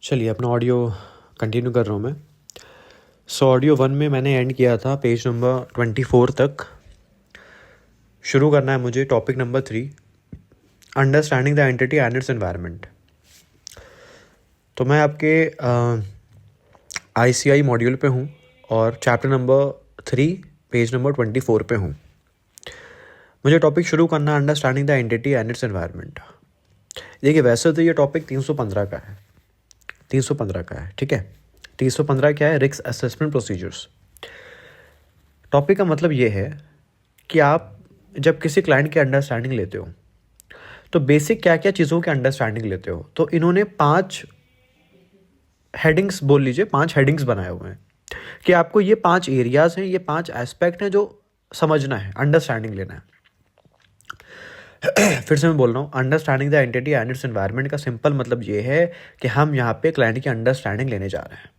चलिए अपना audio continue कर रहा हूँ मैं। ऑडियो 1 में मैंने एंड किया था पेज नंबर 24 तक। शुरू करना है मुझे topic number 3, understanding the entity and it's environment. तो मैं आपके ICI मॉड्यूल पे हूँ और चैप्टर नंबर 3 पेज नंबर 24 पे हूँ। मुझे टॉपिक शुरू करना है understanding the entity and it's environment. देखिए वैसे तो ये टॉपिक 315 का है, 315 का है, ठीक है। 315 क्या है? Risk assessment procedures. टॉपिक का मतलब ये है कि आप जब किसी क्लाइंट की अंडरस्टैंडिंग लेते हो तो बेसिक क्या क्या चीज़ों की अंडरस्टैंडिंग लेते हो। तो इन्होंने 5 हेडिंग्स, बोल लीजिए 5 हेडिंग्स बनाए हुए हैं कि आपको ये 5 एरियाज हैं, ये 5 एस्पेक्ट हैं जो समझना है, अंडरस्टैंडिंग लेना है। फिर से मैं बोल रहा हूँ, understanding the entity and it's environment का सिंपल मतलब ये है कि हम यहाँ पे क्लाइंट की अंडरस्टैंडिंग लेने जा रहे हैं।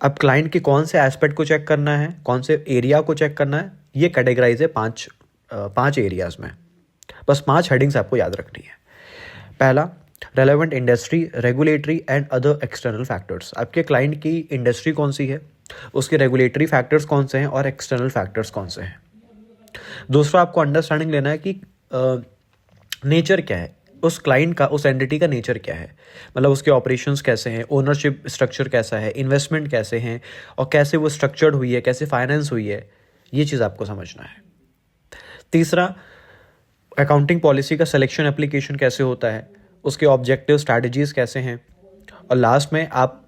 अब क्लाइंट की कौन से एस्पेक्ट को चेक करना है, कौन से एरिया को चेक करना है, ये कैटेगराइज है 5 एरियाज में। बस 5 हेडिंग्स आपको याद रखनी है। पहला, relevant industry, regulatory and other external factors. आपके क्लाइंट की इंडस्ट्री कौन सी है, उसके रेगुलेटरी फैक्टर्स कौन से हैं और एक्सटर्नल फैक्टर्स कौन से हैं। दूसरा, आपको अंडरस्टैंडिंग लेना है कि नेचर क्या है उस क्लाइंट का, उस एंटिटी का नेचर क्या है, मतलब उसके ऑपरेशंस कैसे हैं, ओनरशिप स्ट्रक्चर कैसा है, इन्वेस्टमेंट कैसे हैं और कैसे वो स्ट्रक्चर्ड हुई है, कैसे फाइनेंस हुई है, ये चीज़ आपको समझना है। तीसरा, अकाउंटिंग पॉलिसी का सिलेक्शन एप्लीकेशन कैसे होता है, उसके ऑब्जेक्टिव स्ट्रैटेजीज कैसे हैं। और लास्ट में आप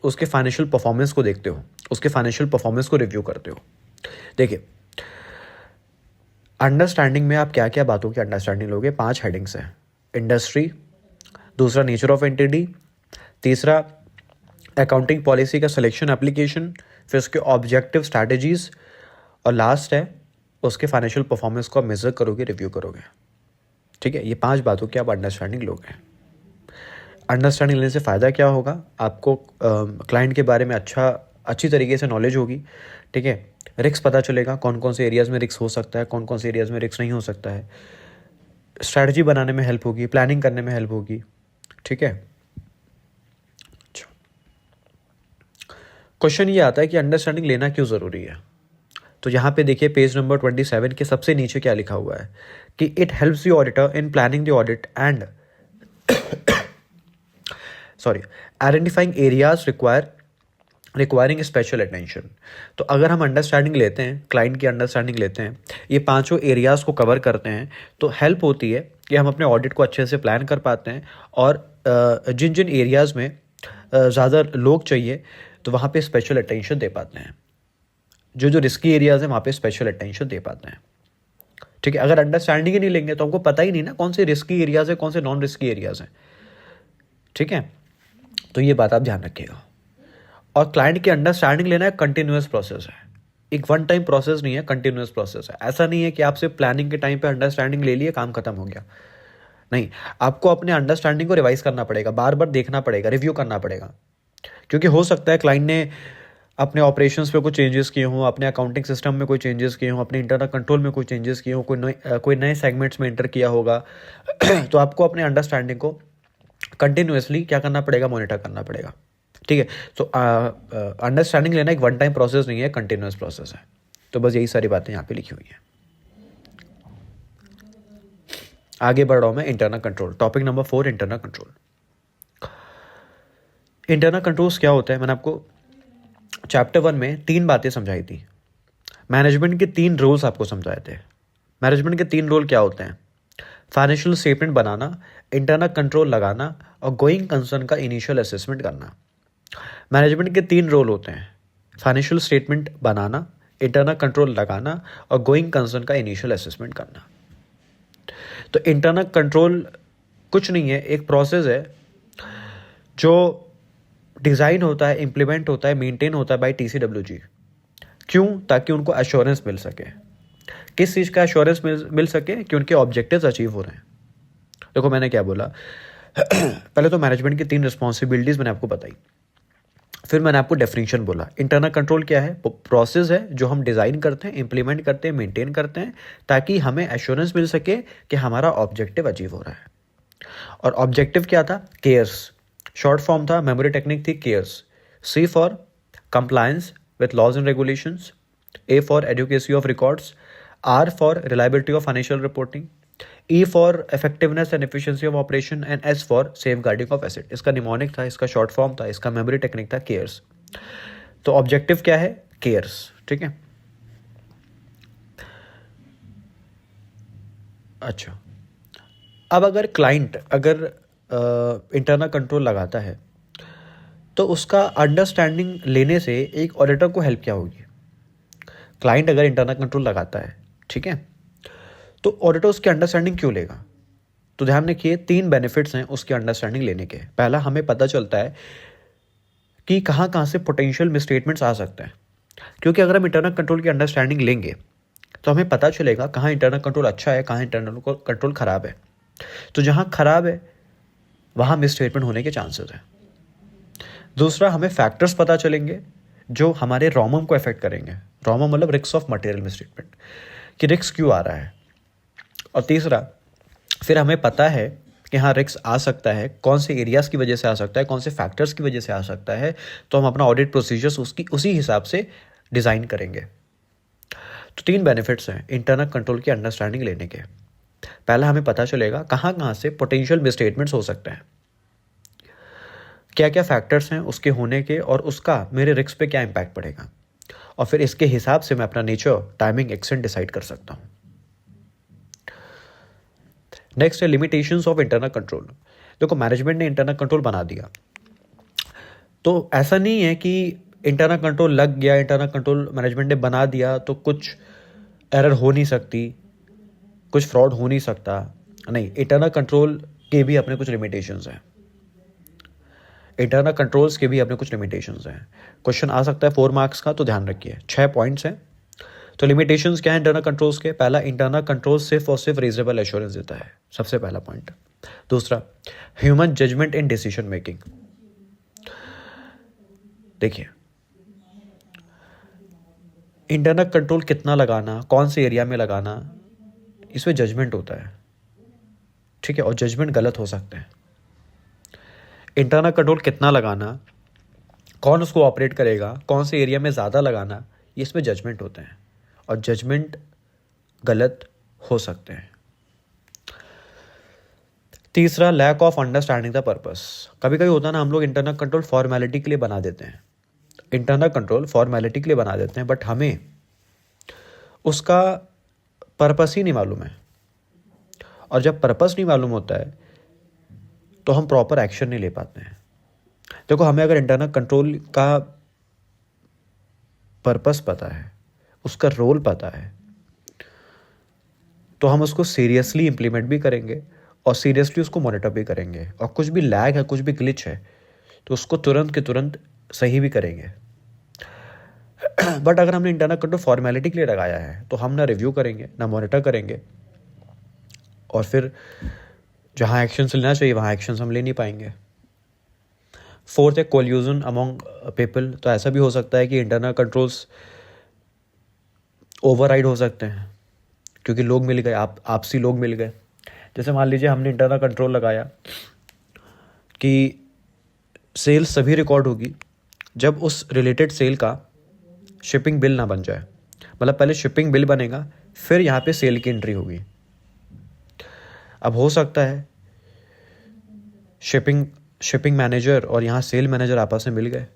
उसके फाइनेंशियल परफॉर्मेंस को देखते हो, उसके फाइनेंशियल परफॉर्मेंस को रिव्यू करते हो। देखिए अंडरस्टैंडिंग में आप क्या क्या बातों की अंडरस्टैंडिंग लोगे। 5 हेडिंग्स हैं। इंडस्ट्री, दूसरा नेचर ऑफ एंटिटी, तीसरा अकाउंटिंग पॉलिसी का सिलेक्शन एप्लीकेशन, फिर उसके ऑब्जेक्टिव स्ट्रैटेजीज और लास्ट है उसके फाइनेंशियल परफॉर्मेंस को आप मेजर करोगे, रिव्यू करोगे। ठीक है, ये 5 बातों की आप अंडरस्टैंडिंग लोगे। अंडरस्टैंडिंग लेने से फ़ायदा क्या होगा, आपको क्लाइंट के बारे में अच्छी तरीके से नॉलेज होगी। ठीक है, रिस्क पता चलेगा, कौन कौन से एरियाज़ में रिस्क हो सकता है, कौन कौन से एरियाज़ में रिस्क नहीं हो सकता है। स्ट्रैटेजी बनाने में हेल्प होगी, प्लानिंग करने में हेल्प होगी। ठीक है, क्वेश्चन ये आता है कि अंडरस्टैंडिंग लेना क्यों ज़रूरी है। तो यहाँ पे देखिए पेज नंबर 27 के सबसे नीचे क्या लिखा हुआ है कि it helps the auditor in planning the audit and identifying areas requiring special attention. तो अगर हम अंडरस्टैंडिंग लेते हैं, क्लाइंट की अंडरस्टैंडिंग लेते हैं, ये 5 एरियाज़ को कवर करते हैं, तो हेल्प होती है कि हम अपने ऑडिट को अच्छे से प्लान कर पाते हैं और जिन जिन एरियाज़ में ज़्यादा लोग चाहिए तो वहाँ पे स्पेशल अटेंशन दे पाते हैं। जो रिस्की एरियाज़ हैं वहाँ पे स्पेशल अटेंशन दे पाते हैं। ठीक है, अगर अंडरस्टैंडिंग ही नहीं लेंगे तो हमको पता ही नहीं ना कौन से रिस्की एरियाज़ है, कौन से नॉन रिस्की एरियाज़ हैं। ठीक है, तो ये बात आप ध्यान रखिएगा। और क्लाइंट की अंडरस्टैंडिंग लेना एक कंटिन्यूअस प्रोसेस है, एक वन टाइम प्रोसेस नहीं है, कंटिन्यूअस प्रोसेस है। ऐसा नहीं है कि आपसे प्लानिंग के टाइम पे अंडरस्टैंडिंग ले लिए, काम खत्म हो गया। नहीं, आपको अपने अंडरस्टैंडिंग को रिवाइज करना पड़ेगा, बार बार देखना पड़ेगा, रिव्यू करना पड़ेगा। क्योंकि हो सकता है क्लाइंट ने अपने ऑपरेशंस पे कुछ चेंजेस किए हों, अपने अकाउंटिंग सिस्टम में कोई चेंजेस किए हों, अपने इंटरनल कंट्रोल में कोई चेंजेस किए हों, कोई नए सेगमेंट्स में एंटर किया होगा। तो आपको अपने अंडरस्टैंडिंग को कंटिन्यूसली क्या करना पड़ेगा, मॉनिटर करना पड़ेगा। ठीक है, तो अंडरस्टैंडिंग लेना एक वन टाइम प्रोसेस नहीं है, कंटिन्यूस प्रोसेस है। तो बस यही सारी बातें यहाँ पे लिखी हुई हैं। आगे बढ़ रहा हूँ मैं। Internal control, topic number 4, internal control. Internal controls क्या होता है, मैंने आपको चैप्टर 1 में 3 बातें समझाई थी। मैनेजमेंट के 3 रोल्स आपको समझाए थे। मैनेजमेंट के 3 रोल क्या होते हैं? फाइनेंशियल स्टेटमेंट बनाना, इंटरनल कंट्रोल लगाना और गोइंग कंसर्न का इनिशियल असेसमेंट करना। मैनेजमेंट के 3 रोल होते हैं, फाइनेंशियल स्टेटमेंट बनाना, इंटरनल कंट्रोल लगाना और गोइंग कंसर्न का इनिशियल असेसमेंट करना। तो इंटरनल कंट्रोल कुछ नहीं है, एक प्रोसेस है जो डिज़ाइन होता है, इम्प्लीमेंट होता है, मेंटेन होता है बाय TCWG। क्यों? ताकि उनको एश्योरेंस मिल सके। किस चीज़ का एश्योरेंस मिल सके? कि उनके ऑब्जेक्टिव्स अचीव हो रहे हैं। देखो मैंने क्या बोला, पहले तो मैनेजमेंट की 3 रिस्पॉन्सिबिलिटीज़ मैंने आपको बताई, फिर मैंने आपको डेफिनेशन बोला। इंटरनल कंट्रोल क्या है? प्रोसेस है जो हम डिज़ाइन करते हैं, इंप्लीमेंट करते हैं, मेंटेन करते हैं, ताकि हमें एश्योरेंस मिल सके कि हमारा ऑब्जेक्टिव अचीव हो रहा है। और ऑब्जेक्टिव क्या था? केयर्स, शॉर्ट फॉर्म था, मेमोरी टेक्निक थी CARES. C for compliance with laws and regulations, A for adequacy of records, R for reliability of financial reporting, E for effectiveness and efficiency of operation and S for safeguarding of asset. इसका mnemonic था, इसका short form था, इसका memory technique था CARES. तो objective क्या है? Cares. ठीक है, अच्छा, अब अगर क्लाइंट अगर इंटरनल कंट्रोल लगाता है तो उसका अंडरस्टैंडिंग लेने से एक ऑडिटर को हेल्प क्या होगी? क्लाइंट अगर इंटरनल कंट्रोल लगाता है, ठीक है, तो ऑडिटर उसकी अंडरस्टैंडिंग क्यों लेगा? तो ध्यान रखिए, 3 बेनिफिट्स हैं उसकी अंडरस्टैंडिंग लेने के। पहला, हमें पता चलता है कि कहाँ कहाँ से पोटेंशियल मिसस्टेटमेंट्स आ सकते हैं, क्योंकि अगर हम इंटरनल कंट्रोल की अंडरस्टैंडिंग लेंगे तो हमें पता चलेगा कहाँ इंटरनल कंट्रोल अच्छा है, कहाँ इंटरनल कंट्रोल खराब है। तो जहाँ खराब है वहाँ मिसस्टेटमेंट होने के चांसेस हैं। दूसरा, हमें फैक्टर्स पता चलेंगे जो हमारे रॉमम को अफेक्ट करेंगे। रॉमम मतलब रिस्क ऑफ मटेरियल मिसस्टेटमेंट, कि रिस्क क्यों आ रहा है। और तीसरा, फिर हमें पता है कि हाँ रिस्क आ सकता है, कौन से एरियाज़ की वजह से आ सकता है, कौन से फैक्टर्स की वजह से आ सकता है, तो हम अपना ऑडिट प्रोसीजर्स उसी हिसाब से डिज़ाइन करेंगे। तो 3 बेनिफिट्स हैं इंटरनल कंट्रोल की अंडरस्टैंडिंग लेने के। पहला, हमें पता चलेगा कहाँ कहाँ से पोटेंशियल मिसस्टेटमेंट्स हो सकते हैं, क्या क्या फैक्टर्स हैं उसके होने के, और उसका मेरे रिस्क पे क्या इम्पैक्ट पड़ेगा, और फिर इसके हिसाब से मैं अपना नेचर, टाइमिंग, एक्सटेंट डिसाइड कर सकता हूँ। नेक्स्ट है लिमिटेशंस ऑफ इंटरनल कंट्रोल। देखो, मैनेजमेंट ने इंटरनल कंट्रोल बना दिया, तो ऐसा नहीं है कि इंटरनल कंट्रोल लग गया, इंटरनल कंट्रोल मैनेजमेंट ने बना दिया तो कुछ एरर हो नहीं सकती, कुछ फ्रॉड हो नहीं सकता। नहीं, इंटरनल कंट्रोल के भी अपने कुछ लिमिटेशंस हैं, इंटरनल कंट्रोल्स के भी अपने कुछ लिमिटेशंस हैं। क्वेश्चन आ सकता है 4 मार्क्स का, तो ध्यान रखिए, 6 पॉइंट्स हैं। तो लिमिटेशंस क्या है इंटरनल कंट्रोल्स के? पहला, इंटरनल कंट्रोल सिर्फ और सिर्फ रीजनेबल एश्योरेंस देता है, सबसे पहला पॉइंट। दूसरा, human judgement in decision making. देखिए, इंटरनल कंट्रोल कितना लगाना, कौन से एरिया में लगाना, इसमें जजमेंट होता है, ठीक है, और जजमेंट गलत हो सकते हैं। इंटरनल कंट्रोल कितना लगाना, कौन उसको ऑपरेट करेगा, कौन से एरिया में ज़्यादा लगाना, ये इसमें जजमेंट होते हैं, और जजमेंट गलत हो सकते हैं। तीसरा, lack of understanding the purpose. कभी कभी होता है ना, हम लोग इंटरनल कंट्रोल फॉर्मेलिटी के लिए बना देते हैं, इंटरनल कंट्रोल फॉर्मेलिटी के लिए बना देते हैं, बट हमें उसका पर्पस ही नहीं मालूम है। और जब पर्पस नहीं मालूम होता है तो हम प्रॉपर एक्शन नहीं ले पाते हैं। देखो, हमें अगर इंटरनल कंट्रोल का पर्पस पता है, उसका रोल पता है, तो हम उसको सीरियसली इम्प्लीमेंट भी करेंगे और सीरियसली उसको मॉनिटर भी करेंगे, और कुछ भी लैग है, कुछ भी ग्लिच है, तो उसको तुरंत के तुरंत सही भी करेंगे। बट अगर हमने इंटरनल कंट्रोल फॉर्मेलिटी के लिए लगाया है तो हम ना रिव्यू करेंगे, ना मॉनिटर करेंगे, और फिर जहाँ एक्शंस लेना चाहिए वहाँ एक्शंस हम ले नहीं पाएंगे। फोर्थ है कोल्यूजन अमॉन्ग पीपल। तो ऐसा भी हो सकता है कि इंटरनल कंट्रोल्स ओवरराइड हो सकते हैं, क्योंकि लोग मिल गए, आपसी लोग मिल गए। जैसे मान लीजिए हमने इंटरनल कंट्रोल लगाया कि सेल्स सभी रिकॉर्ड होगी जब उस रिलेटेड सेल का शिपिंग बिल ना बन जाए। मतलब पहले शिपिंग बिल बनेगा, फिर यहाँ पे सेल की एंट्री होगी। अब हो सकता है शिपिंग मैनेजर और यहाँ सेल मैनेजर आपस में मिल गए,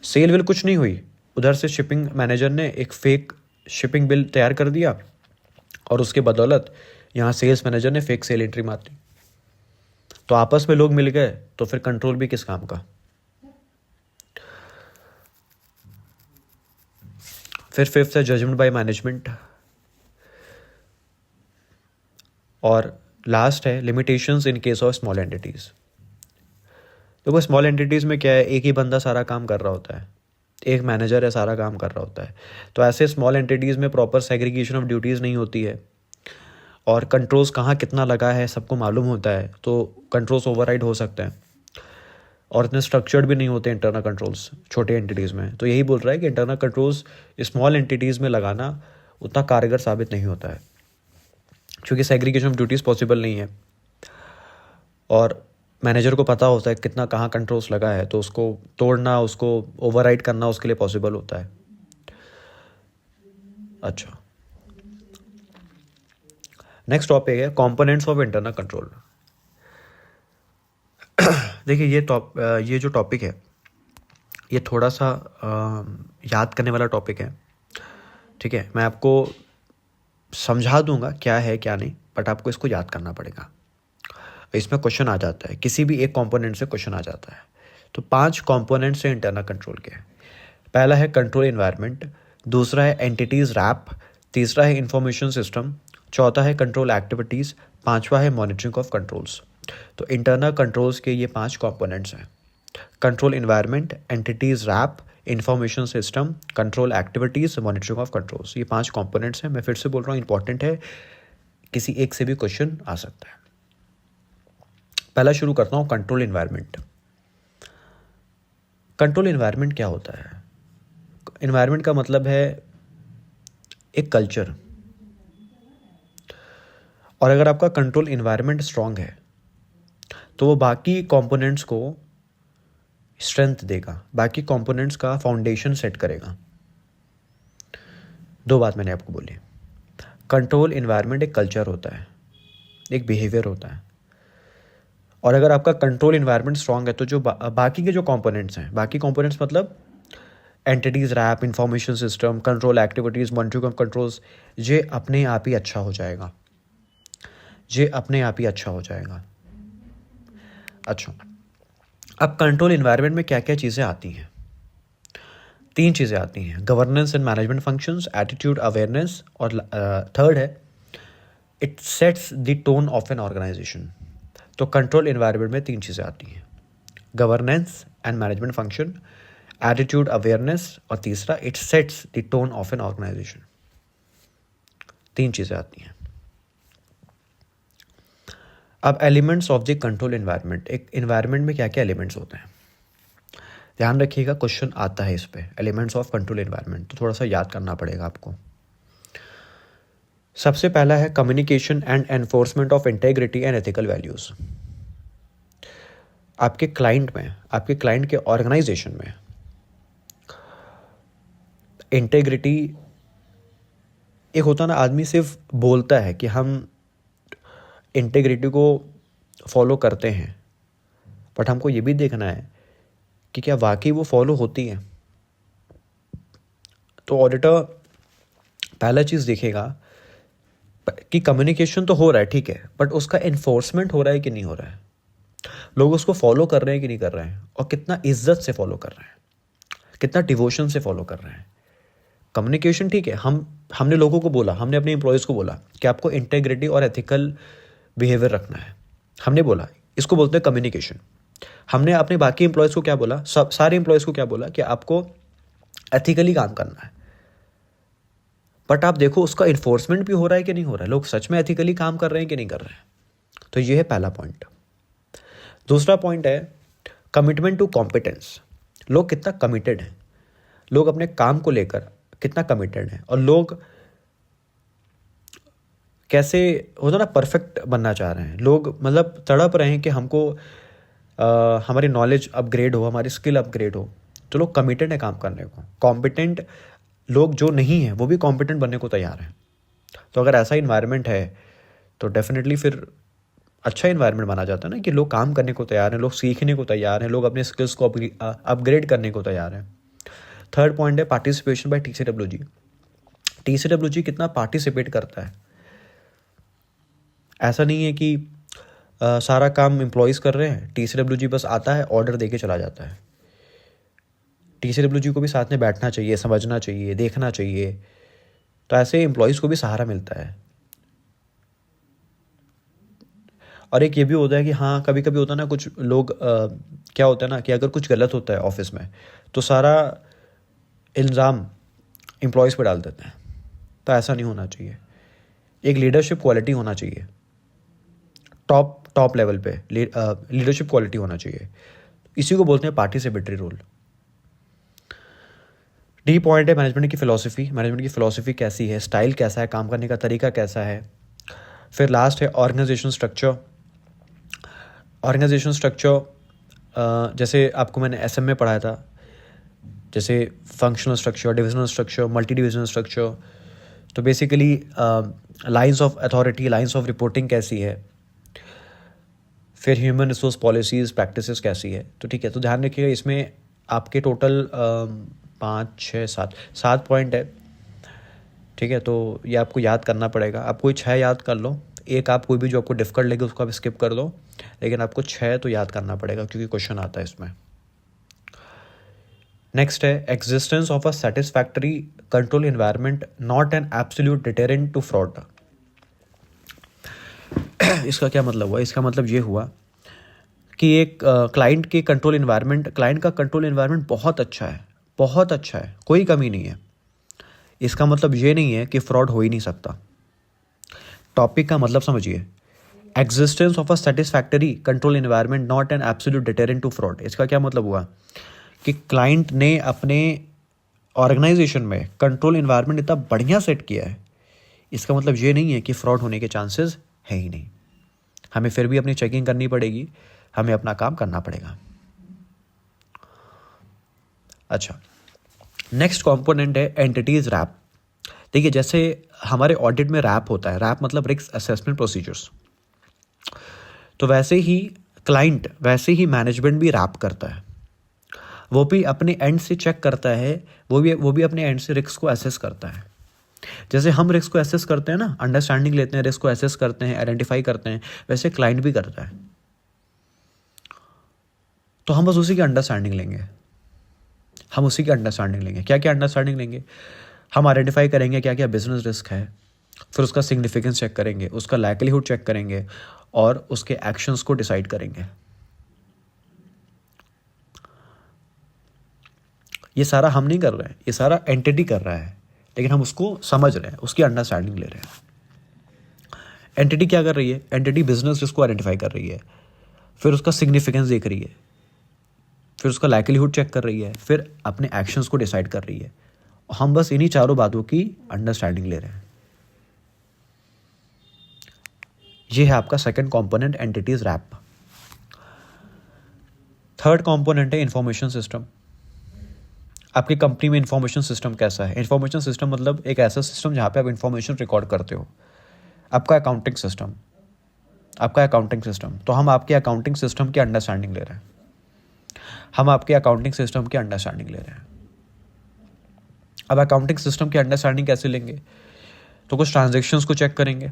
सेल बिल कुछ नहीं हुई, उधर से शिपिंग मैनेजर ने एक फेक शिपिंग बिल तैयार कर दिया, और उसके बदौलत यहाँ सेल्स मैनेजर ने फेक सेल एंट्री मार दी। तो आपस में लोग मिल गए, तो फिर कंट्रोल भी किस काम का। फिर फिफ्थ है जजमेंट बाय मैनेजमेंट, और लास्ट है limitations in case of small entities. देखो, स्मॉल एंटिटीज़ में क्या है, एक ही बंदा सारा काम कर रहा होता है, एक मैनेजर है सारा काम कर रहा होता है। तो ऐसे स्मॉल एंटिटीज़ में प्रॉपर सेग्रीगेशन ऑफ ड्यूटीज़ नहीं होती है, और कंट्रोल्स कहाँ कितना लगा है सबको मालूम होता है, तो कंट्रोल्स ओवरराइड हो सकते हैं, और इतने स्ट्रक्चर्ड भी नहीं होते इंटरनल कंट्रोल्स छोटे एंटिटीज़ में। तो यही बोल रहा है कि इंटरनल कंट्रोल्स स्मॉल एंटिटीज़ में लगाना उतना कारगर साबित नहीं होता है, क्योंकि सेग्रीगेशन ऑफ ड्यूटीज़ पॉसिबल नहीं है। और मैनेजर को पता होता है कितना कहाँ कंट्रोल्स लगा है, तो उसको तोड़ना, उसको ओवरराइड करना उसके लिए पॉसिबल होता है। अच्छा, नेक्स्ट टॉपिक है कंपोनेंट्स ऑफ इंटरनल कंट्रोल। देखिए ये जो टॉपिक है ये थोड़ा सा याद करने वाला टॉपिक है, ठीक है। मैं आपको समझा दूंगा क्या है क्या नहीं, बट आपको इसको याद करना पड़ेगा। इसमें क्वेश्चन आ जाता है, किसी भी एक कंपोनेंट से क्वेश्चन आ जाता है। तो 5 कंपोनेंट्स हैं इंटरनल कंट्रोल के। पहला है कंट्रोल एनवायरनमेंट, दूसरा है एंटिटीज़ रैप, तीसरा है इंफॉर्मेशन सिस्टम, चौथा है कंट्रोल एक्टिविटीज़, पांचवा है मॉनिटरिंग ऑफ कंट्रोल्स। तो इंटरनल कंट्रोल्स के ये 5 कंपोनेंट्स हैं: control environment, entity's RAP, information system, control activities, monitoring of controls. ये 5 कंपोनेंट्स हैं। मैं फिर से बोल रहा हूँ, इंपॉर्टेंट है, किसी एक से भी क्वेश्चन आ सकता है। पहला शुरू करता हूँ, कंट्रोल एनवायरनमेंट। कंट्रोल एनवायरनमेंट क्या होता है? एनवायरनमेंट का मतलब है एक कल्चर। और अगर आपका कंट्रोल एनवायरनमेंट स्ट्रांग है तो वो बाकी कंपोनेंट्स को स्ट्रेंथ देगा, बाकी कंपोनेंट्स का फाउंडेशन सेट करेगा। 2 बात मैंने आपको बोली। कंट्रोल एनवायरनमेंट एक कल्चर होता है, एक बिहेवियर होता है। और अगर आपका कंट्रोल एनवायरनमेंट स्ट्रांग है तो जो बाकी के जो कंपोनेंट्स हैं, बाकी कंपोनेंट्स मतलब entity's RAP, information system, control activities, monitoring of controls, ये अपने आप ही अच्छा हो जाएगा, ये अपने आप ही अच्छा हो जाएगा। अच्छा, अब कंट्रोल एनवायरनमेंट में क्या क्या चीज़ें आती हैं? 3 चीज़ें आती हैं: governance and management functions, attitude, awareness, और थर्ड है it sets the tone of an organization. तो कंट्रोल एनवायरनमेंट में 3 चीज़ें आती हैं: governance and management function, attitude, awareness, और तीसरा it sets the tone of an organization. 3 चीज़ें आती हैं। अब elements of the control environment. एक एनवायरनमेंट में क्या क्या एलिमेंट्स होते हैं, ध्यान रखिएगा, क्वेश्चन आता है इस पे, एलिमेंट्स ऑफ कंट्रोल एनवायरनमेंट, तो थोड़ा सा याद करना पड़ेगा आपको। सबसे पहला है communication and enforcement of integrity and ethical values. आपके क्लाइंट में, आपके क्लाइंट के ऑर्गेनाइजेशन में इंटेग्रिटी एक होता है ना, आदमी सिर्फ बोलता है कि हम इंटेग्रिटी को फॉलो करते हैं, बट हमको ये भी देखना है कि क्या वाकई वो फॉलो होती है। तो ऑडिटर पहला चीज़ देखेगा कि कम्युनिकेशन तो हो रहा है, ठीक है, बट उसका इन्फोर्समेंट हो रहा है कि नहीं हो रहा है, लोग उसको फॉलो कर रहे हैं कि नहीं कर रहे हैं, और कितना इज्जत से फॉलो कर रहे हैं, कितना डिवोशन से फॉलो कर रहे हैं। कम्युनिकेशन ठीक है, हमने लोगों को बोला, हमने अपने एम्प्लॉयज़ को बोला कि आपको इंटेग्रिटी और एथिकल बिहेवियर रखना है, हमने बोला, इसको बोलते हैं कम्युनिकेशन। हमने अपने बाकी एम्प्लॉयज़ को क्या बोला, सारे एम्प्लॉयज़ को क्या बोला कि आपको एथिकली काम करना है। बट आप देखो उसका इन्फोर्समेंट भी हो रहा है कि नहीं हो रहा है, लोग सच में एथिकली काम कर रहे हैं कि नहीं कर रहे हैं। तो ये है पहला पॉइंट। दूसरा पॉइंट है कमिटमेंट टू कॉम्पिटेंस। लोग कितना कमिटेड हैं, लोग अपने काम को लेकर कितना कमिटेड हैं, और लोग कैसे होता ना परफेक्ट बनना चाह रहे हैं। लोग मतलब तड़प रहे हैं कि हमको हमारी नॉलेज अपग्रेड हो, हमारी स्किल अपग्रेड हो। तो लोग कमिटेड है काम करने को। कॉम्पिटेंट लोग जो नहीं हैं वो भी कॉम्पिटेंट बनने को तैयार हैं। तो अगर ऐसा इन्वायरमेंट है तो डेफिनेटली फिर अच्छा इन्वायरमेंट माना जाता है ना, कि लोग काम करने को तैयार हैं, लोग सीखने को तैयार हैं, लोग अपने स्किल्स को अपग्रेड करने को तैयार हैं। थर्ड पॉइंट है पार्टिसिपेशन बाय TCWG। TCWG कितना पार्टिसिपेट करता है। ऐसा नहीं है कि सारा काम एम्प्लॉयज़ कर रहे हैं, TCWG बस आता है, ऑर्डर देके चला जाता है। TCWG को भी साथ में बैठना चाहिए, समझना चाहिए, देखना चाहिए। तो ऐसे एम्प्लॉयज़ को भी सहारा मिलता है। और एक ये भी होता है कि हाँ, कभी कभी होता है ना, कुछ लोग क्या होता है ना कि अगर कुछ गलत होता है ऑफिस में तो सारा इल्ज़ाम एम्प्लॉयज़ पर डाल देते हैं। तो ऐसा नहीं होना चाहिए। एक लीडरशिप क्वालिटी होना चाहिए, टॉप लेवल पे लीडरशिप क्वालिटी होना चाहिए। इसी को बोलते हैं पार्टिसिपेटरी रोल। डी पॉइंट है मैनेजमेंट की फ़िलॉसफी। मैनेजमेंट की फ़िलॉसफी कैसी है, स्टाइल कैसा है, काम करने का तरीका कैसा है। फिर लास्ट है ऑर्गेनाइजेशन स्ट्रक्चर। ऑर्गेनाइजेशन स्ट्रक्चर जैसे आपको मैंने एसएम में पढ़ाया था, जैसे functional structure, divisional structure, multi divisional structure. तो basically lines of authority, lines of reporting कैसी है, फिर ह्यूमन रिसोर्स पॉलिसीज़ प्रैक्टिसेस कैसी है। तो ठीक है, तो ध्यान रखिएगा इसमें आपके टोटल 5 6 7 पॉइंट है। ठीक है, तो ये आपको याद करना पड़ेगा। आप कोई 6 याद कर लो, एक आप कोई भी जो आपको डिफिकल्ट लगे उसको आप स्किप कर दो, लेकिन आपको 6 तो याद करना पड़ेगा क्योंकि क्वेश्चन आता है इसमें। नेक्स्ट है existence of a satisfactory control environment not an absolute deterrent to fraud. इसका क्या मतलब हुआ? इसका मतलब ये हुआ कि एक क्लाइंट के कंट्रोल एनवायरनमेंट, क्लाइंट का कंट्रोल एनवायरनमेंट बहुत अच्छा है, बहुत अच्छा है, कोई कमी नहीं है। इसका मतलब ये नहीं है कि फ्रॉड हो ही नहीं सकता। टॉपिक का मतलब समझिए, existence of a satisfactory control environment not an absolute deterrent to fraud. इसका क्या मतलब हुआ कि क्लाइंट ने अपने ऑर्गेनाइजेशन में कंट्रोल एनवायरनमेंट इतना बढ़िया सेट किया है, इसका मतलब ये नहीं है कि फ्रॉड होने के चांसेस है ही नहीं। हमें फिर भी अपनी चेकिंग करनी पड़ेगी, हमें अपना काम करना पड़ेगा। अच्छा, नेक्स्ट कंपोनेंट है एंटिटीज रैप। देखिए, जैसे हमारे ऑडिट में रैप होता है, रैप मतलब रिस्क असेसमेंट प्रोसीजर्स, तो वैसे ही क्लाइंट, वैसे ही मैनेजमेंट भी रैप करता है। वो भी अपने एंड से चेक करता है, वो भी अपने एंड से रिस्क को असेस करता है। जैसे हम रिस्क को एसेस करते हैं ना, अंडरस्टैंडिंग लेते हैं, रिस्क को एसेस करते हैं, आइडेंटिफाई करते हैं, वैसे क्लाइंट भी करता है। तो हम बस उसी की अंडरस्टैंडिंग लेंगे, हम उसी की अंडरस्टैंडिंग लेंगे। क्या क्या अंडरस्टैंडिंग लेंगे? हम आइडेंटिफाई करेंगे क्या क्या बिजनेस रिस्क है, फिर उसका सिग्निफिकेंस चेक करेंगे, उसका लाइकलीहुड चेक करेंगे और उसके एक्शंस को डिसाइड करेंगे। ये सारा हम नहीं कर रहे हैं, ये सारा एंटिटी कर रहा है, लेकिन हम उसको समझ रहे हैं, उसकी अंडरस्टैंडिंग ले रहे हैं। एंटिटी क्या कर रही है? एंटिटी बिजनेस रिस्क को आइडेंटिफाई कर रही है, फिर उसका सिग्निफिकेंस देख रही है, फिर उसका लाइकलीहुड चेक कर रही है, फिर अपने एक्शंस को डिसाइड कर रही है। हम बस इन्हीं चारों बातों की अंडरस्टैंडिंग ले रहे हैं। ये है आपका second component, entity's RAP. Third component है इंफॉर्मेशन सिस्टम। आपकी कंपनी में इंफॉर्मेशन सिस्टम कैसा है? इंफॉर्मेशन सिस्टम मतलब एक ऐसा सिस्टम जहाँ पे आप इंफॉर्मेशन रिकॉर्ड करते हो। आपका अकाउंटिंग सिस्टम, आपका अकाउंटिंग सिस्टम, तो हम आपके अकाउंटिंग सिस्टम की अंडरस्टैंडिंग ले रहे हैं, हम आपके अकाउंटिंग सिस्टम की अंडरस्टैंडिंग ले रहे हैं। अब अकाउंटिंग सिस्टम की अंडरस्टैंडिंग कैसे लेंगे? तो कुछ ट्रांजेक्शन्स को चेक करेंगे,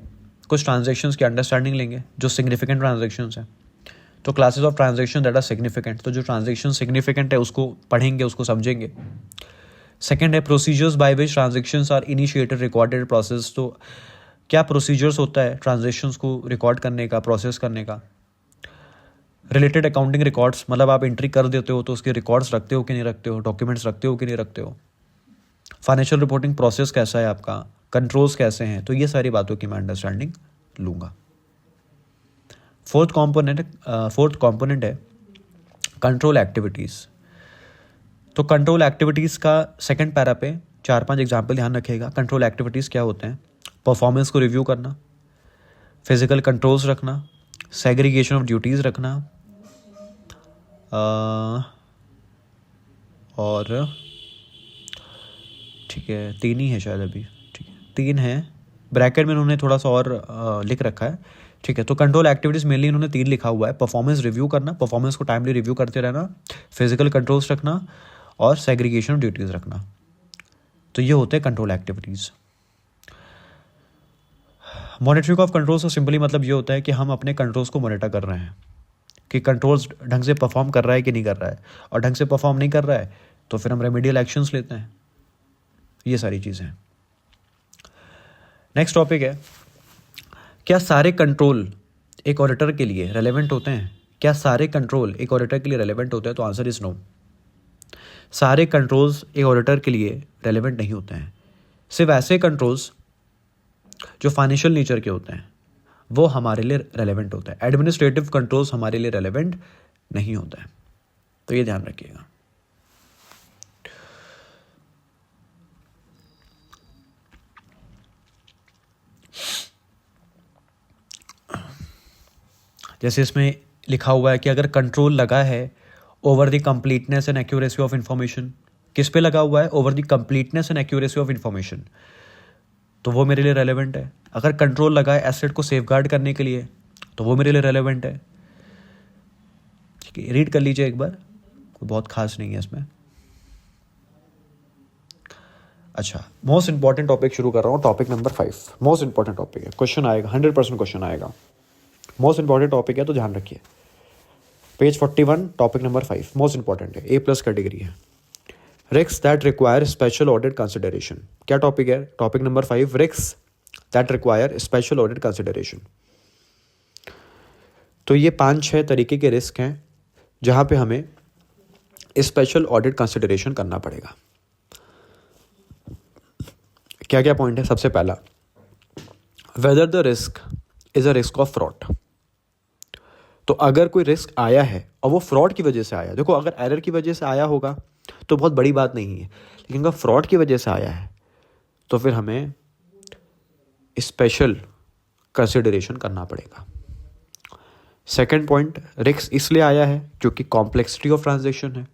कुछ ट्रांजेक्शन्स की अंडरस्टैंडिंग लेंगे जो सिग्निफिकेंट ट्रांजेक्शन्स हैं। तो classes of transaction that are significant, तो जो ट्रांजेक्शन सिग्निफिकेंट है उसको पढ़ेंगे, उसको समझेंगे। सेकेंड है procedures by which transactions are initiated recorded process. तो क्या प्रोसीजर्स होता है ट्रांजेक्शन्स को रिकॉर्ड करने का, प्रोसेस करने का। रिलेटेड अकाउंटिंग रिकॉर्ड्स, मतलब आप एंट्री कर देते हो तो उसके रिकॉर्ड्स रखते हो कि नहीं रखते हो, डॉक्यूमेंट्स रखते हो कि नहीं रखते हो। फाइनेंशियल रिपोर्टिंग प्रोसेस कैसा है आपका, कंट्रोल्स कैसे हैं, तो ये सारी बातों की मैं अंडरस्टैंडिंग लूँगा। फोर्थ कंपोनेंट है कंट्रोल एक्टिविटीज़। तो कंट्रोल एक्टिविटीज़ का सेकंड पैरा पे 4 5 एग्जाम्पल ध्यान रखिएगा। कंट्रोल एक्टिविटीज़ क्या होते हैं? परफॉर्मेंस को रिव्यू करना, फिजिकल कंट्रोल्स रखना, सेग्रीगेशन ऑफ ड्यूटीज़ रखना, और ठीक है 3 ही है शायद अभी, ठीक है 3 है, ब्रैकेट में उन्होंने थोड़ा सा और लिख रखा है। ठीक है, तो कंट्रोल एक्टिविटीज़ मेनली इन्होंने 3 लिखा हुआ है। परफॉर्मेंस रिव्यू करना, परफॉर्मेंस को टाइमली रिव्यू करते रहना, फिजिकल कंट्रोल्स रखना और सेग्रीगेशन ऑफ ड्यूटीज़ रखना। तो ये होते हैं control activities. Monitoring of controls का सिंपली मतलब ये होता है कि हम अपने कंट्रोल्स को मॉनिटर कर रहे हैं कि कंट्रोल्स ढंग से परफॉर्म कर रहा है कि नहीं कर रहा है, और ढंग से परफॉर्म नहीं कर रहा है तो फिर हम रेमेडियल एक्शंस लेते हैं। ये सारी चीज़ें। नेक्स्ट टॉपिक है, क्या सारे कंट्रोल एक ऑडिटर के लिए रेलेवेंट होते हैं? क्या सारे कंट्रोल एक ऑडिटर के लिए रेलेवेंट होते हैं? तो आंसर इज नो। सारे कंट्रोल्स एक ऑडिटर के लिए रेलेवेंट नहीं होते हैं। सिर्फ ऐसे कंट्रोल्स जो फाइनेंशियल नेचर के होते हैं वो हमारे लिए रेलेवेंट होता है। एडमिनिस्ट्रेटिव कंट्रोल्स हमारे लिए रेलेवेंट नहीं होता है, तो ये ध्यान रखिएगा। जैसे इसमें लिखा हुआ है कि अगर कंट्रोल लगा है over the completeness and accuracy of information, किस पे लगा हुआ है? Over the completeness and accuracy of information, तो वो मेरे लिए रेलेवेंट है। अगर कंट्रोल लगा है एसेट को सेफगार्ड करने के लिए, तो वो मेरे लिए रेलेवेंट है। ठीक है, रीड कर लीजिए एक बार, कोई बहुत खास नहीं है इसमें। अच्छा, मोस्ट इंपॉर्टेंट टॉपिक शुरू कर रहा हूँ, topic number 5 most important topic है, क्वेश्चन आएगा 100% क्वेश्चन आएगा, मोस्ट इंपॉर्टेंट टॉपिक है तो ध्यान रखिए। Page 41 topic number 5 most important है, A+ कैटेगरी है। Risk that require special audit consideration, क्या टॉपिक है? Topic number 5 risk that require special audit consideration. तो ये 5-6 तरीके के रिस्क हैं जहाँ पे हमें स्पेशल ऑडिट कंसिडरेशन करना पड़ेगा। क्या क्या पॉइंट है? सबसे पहला, whether the risk is a risk of fraud. तो अगर कोई रिस्क आया है और वो फ्रॉड की वजह से आया, देखो अगर एरर की वजह से आया होगा तो बहुत बड़ी बात नहीं है, लेकिन अगर फ्रॉड की वजह से आया है तो फिर हमें स्पेशल कंसिडरेशन करना पड़ेगा। सेकंड पॉइंट, रिस्क इसलिए आया है क्योंकि कॉम्प्लेक्सिटी ऑफ ट्रांजैक्शन है।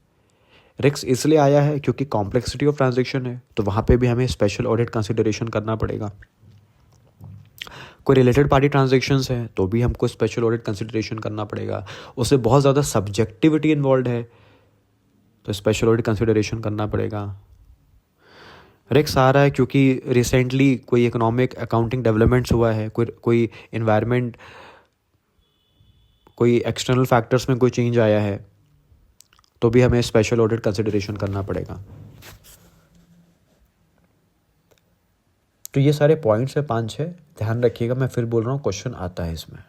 रिस्क इसलिए आया है क्योंकि कॉम्प्लेक्सिटी ऑफ ट्रांजैक्शन है, तो वहाँ पे भी हमें स्पेशल ऑडिट कंसिडरेशन करना पड़ेगा। कोई रिलेटेड पार्टी ट्रांजैक्शंस है तो भी हमको स्पेशल ऑडिट कंसिडरेशन करना पड़ेगा। उससे बहुत ज़्यादा सब्जेक्टिविटी इन्वॉल्व है तो स्पेशल ऑडिट कंसिडरेशन करना पड़ेगा। रिस्क आ रहा है क्योंकि रिसेंटली कोई इकोनॉमिक अकाउंटिंग डेवलपमेंट्स हुआ है, कोई इन्वायरमेंट, कोई एक्सटर्नल फैक्टर्स में कोई चेंज आया है, तो भी हमें स्पेशल ऑडिट कंसिडरेशन करना पड़ेगा। तो ये सारे पॉइंट्स है 5-6, ध्यान रखिएगा। मैं फिर बोल रहा हूँ, क्वेश्चन आता है इसमें।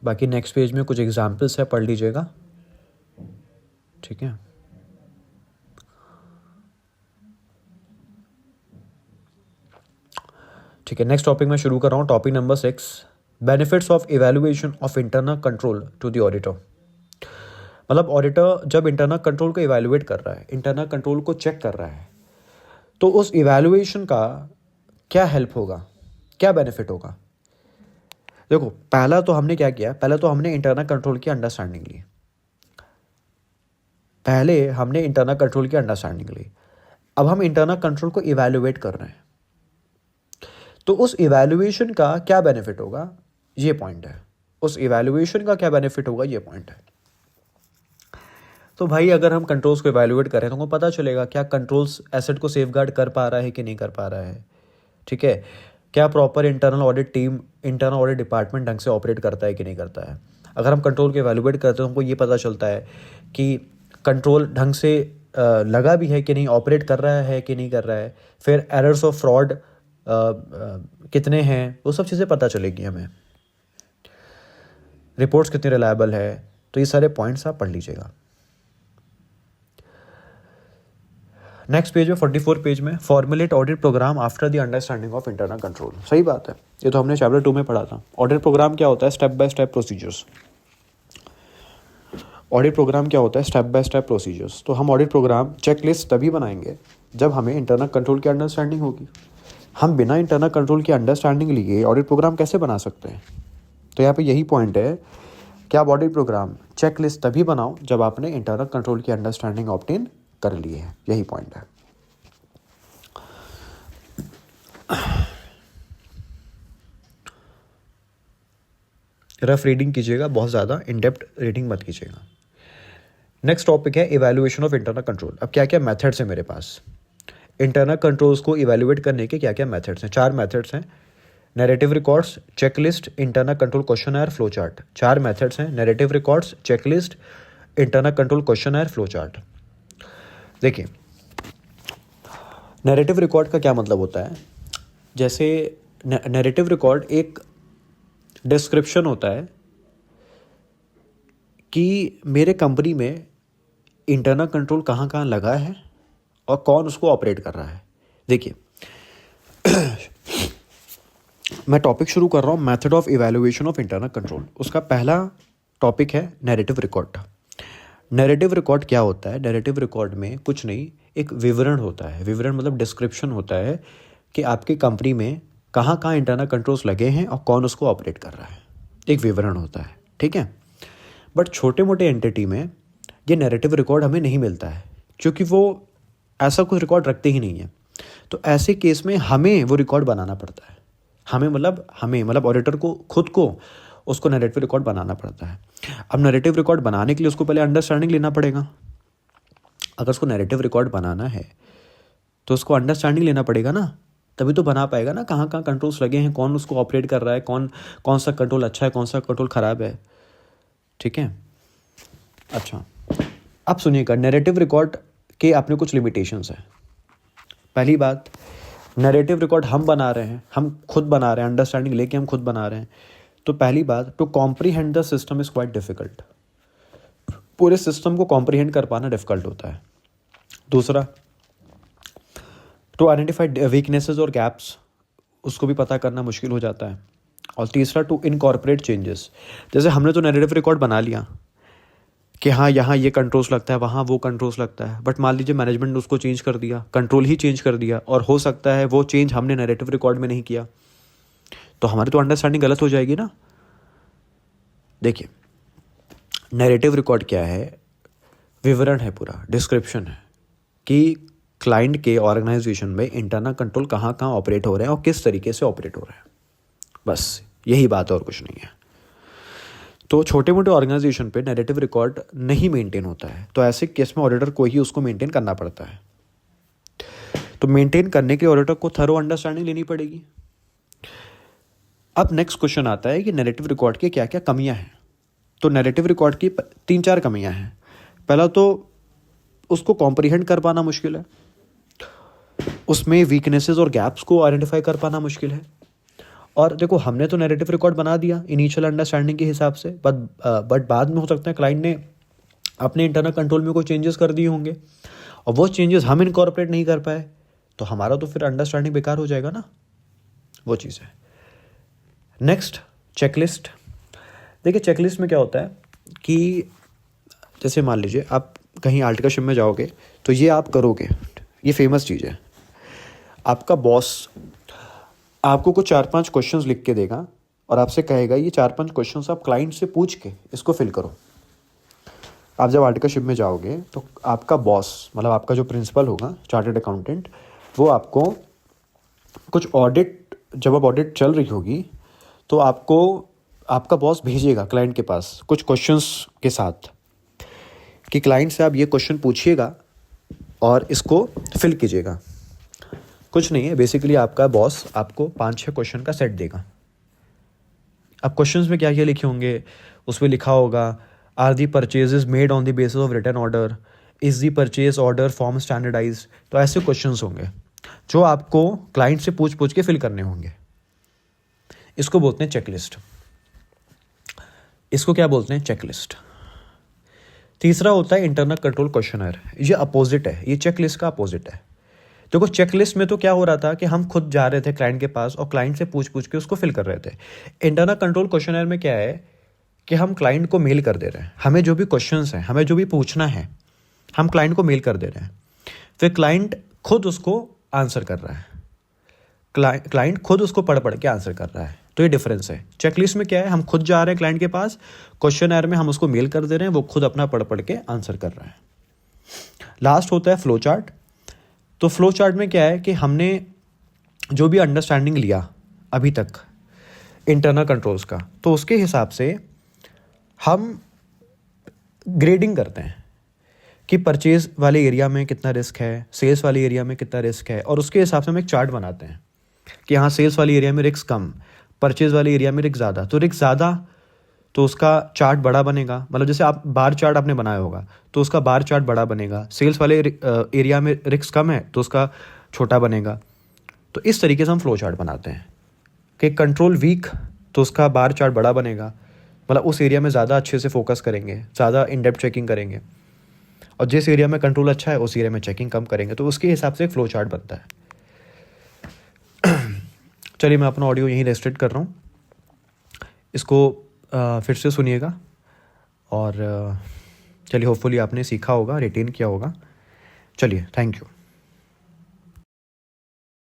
बाकी नेक्स्ट पेज में कुछ एग्जाम्पल्स है, पढ़ लीजिएगा, ठीक है। ठीक है, नेक्स्ट टॉपिक मैं शुरू कर रहा हूँ, topic number 6, benefits of evaluation of internal control to the auditor. मतलब ऑडिटर जब इंटरनल कंट्रोल को इवैल्यूएट कर रहा है, इंटरनल कंट्रोल को चेक कर रहा है, तो उस इवैल्यूएशन का क्या हेल्प होगा, क्या बेनिफिट होगा? देखो, पहला तो हमने क्या किया, पहले तो हमने इंटरनल कंट्रोल की अंडरस्टैंडिंग ली, पहले हमने इंटरनल कंट्रोल की अंडरस्टैंडिंग ली। अब हम इंटरनल कंट्रोल को इवैल्यूएट कर रहे हैं, तो उस इवैल्यूएशन का क्या बेनिफिट होगा, ये पॉइंट है। उस इवैल्यूएशन का क्या बेनिफिट होगा, ये पॉइंट है। तो भाई अगर हम कंट्रोल्स को इवैल्यूएट करें तो हमको पता चलेगा क्या कंट्रोल्स एसेट को सेफगार्ड कर पा रहा है कि नहीं कर पा रहा है, ठीक है। क्या proper internal audit team, internal audit department ढंग से ऑपरेट करता है कि नहीं करता है। अगर हम कंट्रोल को इवैल्यूएट करते हैं तो हमको ये पता चलता है कि कंट्रोल ढंग से लगा भी है कि नहीं, ऑपरेट कर रहा है कि नहीं कर रहा है, फिर एरर्स ऑफ फ्रॉड कितने हैं, वो सब चीज़ें पता चलेगी हमें, रिपोर्ट्स कितनी रिलायबल है। तो ये सारे पॉइंट्स आप पढ़ लीजिएगा। नेक्स्ट पेज में 44 पेज में, formulate audit program after the understanding of internal control. सही बात है, ये तो हमने चैप्टर 2 में पढ़ा था। ऑडिट प्रोग्राम क्या होता है? Step by step procedures. Audit program क्या होता है? Step by step procedures. तो हम ऑडिट प्रोग्राम चेकलिस्ट तभी बनाएंगे जब हमें इंटरनल कंट्रोल की अंडरस्टैंडिंग होगी। हम बिना इंटरनल कंट्रोल की अंडरस्टैंडिंग लिए ऑडिट प्रोग्राम कैसे बना सकते हैं? तो यहाँ पे यही पॉइंट है कि आप ऑडिट प्रोग्राम चेकलिस्ट तभी बनाओ जब आपने इंटरनल कंट्रोल की अंडरस्टैंडिंग ऑब्टेन कर ली है, यही पॉइंट है। रफ रीडिंग कीजिएगा, बहुत ज़्यादा इन डेप्थ रीडिंग मत कीजिएगा। नेक्स्ट टॉपिक है इवैल्यूएशन ऑफ इंटरनल कंट्रोल। अब क्या क्या मेथड्स हैं मेरे पास, इंटरनल कंट्रोल्स को इवैल्यूएट करने के क्या क्या मेथड्स हैं? 4 मेथड्स हैं, narrative records, checklist, internal control questionnaire, flow chart. 4 methods हैं, narrative records, checklist, internal control questionnaire, flow chart. देखिए, नैरेटिव रिकॉर्ड का क्या मतलब होता है? जैसे नैरेटिव रिकॉर्ड एक डिस्क्रिप्शन होता है कि मेरे कंपनी में इंटरनल कंट्रोल कहाँ कहाँ लगा है और कौन उसको ऑपरेट कर रहा है। देखिए, मैं टॉपिक शुरू कर रहा हूँ, method of evaluation of internal control. उसका पहला टॉपिक है नैरेटिव रिकॉर्ड। नैरेटिव रिकॉर्ड क्या होता है? नैरेटिव रिकॉर्ड में कुछ नहीं, एक विवरण होता है। विवरण मतलब डिस्क्रिप्शन होता है कि आपकी कंपनी में कहाँ कहाँ इंटरनल कंट्रोल्स लगे हैं और कौन उसको ऑपरेट कर रहा है, एक विवरण होता है, ठीक है। बट छोटे मोटे एंटिटी में ये नैरेटिव रिकॉर्ड हमें नहीं मिलता है, क्योंकि वो ऐसा कुछ रिकॉर्ड रखते ही नहीं है। तो ऐसे केस में हमें वो रिकॉर्ड बनाना पड़ता है। हमें मतलब ऑडिटर को खुद को उसको नैरेटिव रिकॉर्ड बनाना पड़ता है। अब नैरेटिव रिकॉर्ड बनाने के लिए उसको पहले अंडरस्टैंडिंग लेना पड़ेगा। अगर उसको नैरेटिव रिकॉर्ड बनाना है तो उसको अंडरस्टैंडिंग लेना पड़ेगा ना, तभी तो बना पाएगा ना। कहाँ कहाँ कंट्रोल्स लगे हैं, कौन उसको ऑपरेट कर रहा है, कौन सा कंट्रोल अच्छा है, कौन सा कंट्रोल ख़राब है, ठीक है। अच्छा, अब सुनिएगा, नैरेटिव रिकॉर्ड के अपने कुछ लिमिटेशंस हैं। पहली बात, नैरेटिव रिकॉर्ड हम बना रहे हैं, हम खुद बना रहे हैं, अंडरस्टैंडिंग लेके हम खुद बना रहे हैं। तो पहली बात, to comprehend the system is quite difficult. पूरे सिस्टम को कॉम्प्रीहेंड कर पाना डिफ़िकल्ट होता है। दूसरा, टू आइडेंटिफाई वीकनेसेस और गैप्स, उसको भी पता करना मुश्किल हो जाता है। और तीसरा, टू इनकॉर्पोरेट चेंजेस। जैसे हमने तो नैरेटिव रिकॉर्ड बना लिया कि हाँ यहाँ ये कंट्रोल्स लगता है, वहाँ वो कंट्रोल्स लगता है, बट मान लीजिए मैनेजमेंट ने उसको चेंज कर दिया, कंट्रोल ही चेंज कर दिया, और हो सकता है वो चेंज हमने नैरेटिव रिकॉर्ड में नहीं किया, तो हमारी तो अंडरस्टैंडिंग गलत हो जाएगी ना। देखिए, नैरेटिव रिकॉर्ड क्या है? विवरण है, पूरा डिस्क्रिप्शन है कि क्लाइंट के ऑर्गेनाइजेशन में इंटरनल कंट्रोल कहाँ कहाँ ऑपरेट हो रहे हैं और किस तरीके से ऑपरेट हो रहे हैं। बस यही बात, और कुछ नहीं है। तो छोटे मोटे ऑर्गेनाइजेशन पे नैरेटिव रिकॉर्ड नहीं मेंटेन होता है, तो ऐसे केस में ऑडिटर को ही उसको मेंटेन करना पड़ता है। तो मेंटेन करने के ऑडिटर को थरो अंडरस्टैंडिंग लेनी पड़ेगी। अब नेक्स्ट क्वेश्चन आता है कि नैरेटिव रिकॉर्ड की क्या क्या कमियां हैं। तो नैरेटिव रिकॉर्ड की 3-4 कमियां हैं। पहला तो उसको कॉम्प्रीहेंड कर पाना मुश्किल है, उसमें वीकनेसेस और गैप्स को आइडेंटिफाई कर पाना मुश्किल है। और देखो, हमने तो नैरेटिव रिकॉर्ड बना दिया इनिशियल अंडरस्टैंडिंग के हिसाब से, बट बाद में हो सकता है क्लाइंट ने अपने इंटरनल कंट्रोल में कोई चेंजेस कर दिए होंगे और वो चेंजेस हम इनकॉर्पोरेट नहीं कर पाए, तो हमारा तो फिर अंडरस्टैंडिंग बेकार हो जाएगा ना। वो चीज़ है। Next, checklist. देखिए, चेकलिस्ट में क्या होता है कि जैसे मान लीजिए आप कहीं आर्टिकलशिप में जाओगे, तो ये आप करोगे, ये फेमस चीज़ है। आपका बॉस आपको कुछ 4-5 क्वेश्चंस लिख के देगा और आपसे कहेगा ये 4-5 क्वेश्चंस आप क्लाइंट से पूछ के इसको फिल करो। आप जब आर्टिकलशिप में जाओगे तो आपका बॉस, मतलब आपका जो प्रिंसिपल होगा, चार्टर्ड अकाउंटेंट, वो आपको कुछ ऑडिट, जब अब ऑडिट चल रही होगी तो आपको आपका बॉस भेजेगा क्लाइंट के पास कुछ क्वेश्चंस के साथ कि क्लाइंट से आप ये क्वेश्चन पूछिएगा और इसको फिल कीजिएगा। कुछ नहीं है, बेसिकली आपका बॉस आपको 5-6 क्वेश्चन का सेट देगा। अब क्वेश्चंस में क्या क्या लिखे होंगे, उसमें लिखा होगा, are the purchases made on the basis of written order, is the purchase order form standardize. तो ऐसे क्वेश्चंस होंगे जो आपको क्लाइंट से पूछ पूछ के फिल करने होंगे। इसको बोलते हैं चेकलिस्ट। इसको क्या बोलते हैं? चेकलिस्ट। तीसरा होता है इंटरनल कंट्रोल क्वेश्चनर। ये अपोजिट है, ये चेकलिस्ट का अपोजिट है। देखो, चेकलिस्ट में तो क्या हो रहा था कि हम खुद जा रहे थे क्लाइंट के पास और क्लाइंट से पूछ पूछ के उसको फिल कर रहे थे। इंटरनल कंट्रोल क्वेश्चनर में क्या है कि हम क्लाइंट को मेल कर दे रहे हैं, हमें जो भी क्वेश्चंस हैं, हमें जो भी पूछना है, हम क्लाइंट को मेल कर दे रहे हैं, फिर क्लाइंट खुद उसको आंसर कर रहा है, क्लाइंट खुद उसको पढ़ पढ़ के आंसर कर रहा है। तो ये डिफरेंस है। चेकलिस्ट में क्या है, हम खुद जा रहे हैं क्लाइंट के पास, क्वेश्चनर में हम उसको मेल कर दे रहे हैं, वो खुद अपना पढ़ पढ़ के आंसर कर रहा है। लास्ट होता है फ्लो चार्ट। तो फ्लो चार्ट में क्या है कि हमने जो भी अंडरस्टैंडिंग लिया अभी तक इंटरनल कंट्रोल्स का, तो उसके हिसाब से हम ग्रेडिंग करते हैं कि परचेज वाले एरिया में कितना रिस्क है, सेल्स वाले एरिया में कितना रिस्क है, और उसके हिसाब से हम एक चार्ट बनाते हैं कि हाँ, सेल्स वाले एरिया में रिस्क कम, परचेज वाले एरिया में रिस्क ज़्यादा। तो रिस्क ज़्यादा तो उसका चार्ट बड़ा बनेगा, मतलब जैसे आप बार चार्ट आपने बनाया होगा तो उसका बार चार्ट बड़ा बनेगा। सेल्स वाले एरिया में रिस्क कम है तो उसका छोटा बनेगा। तो इस तरीके से हम फ्लो चार्ट बनाते हैं कि कंट्रोल वीक तो उसका बार चार्ट बड़ा बनेगा, मतलब उस एरिया में ज़्यादा अच्छे से फोकस करेंगे, ज़्यादा इन डेप्थ चेकिंग करेंगे, और जिस एरिया में कंट्रोल अच्छा है उस एरिया में चेकिंग कम करेंगे। तो उसके हिसाब से एक फ्लो चार्ट बनता है। चलिए, मैं अपना ऑडियो यहीं रेस्ट्रिक्ट कर रहा हूँ, इसको फिर से सुनिएगा, और चलिए होपफुली आपने सीखा होगा, रिटेन किया होगा। चलिए, थैंक यू।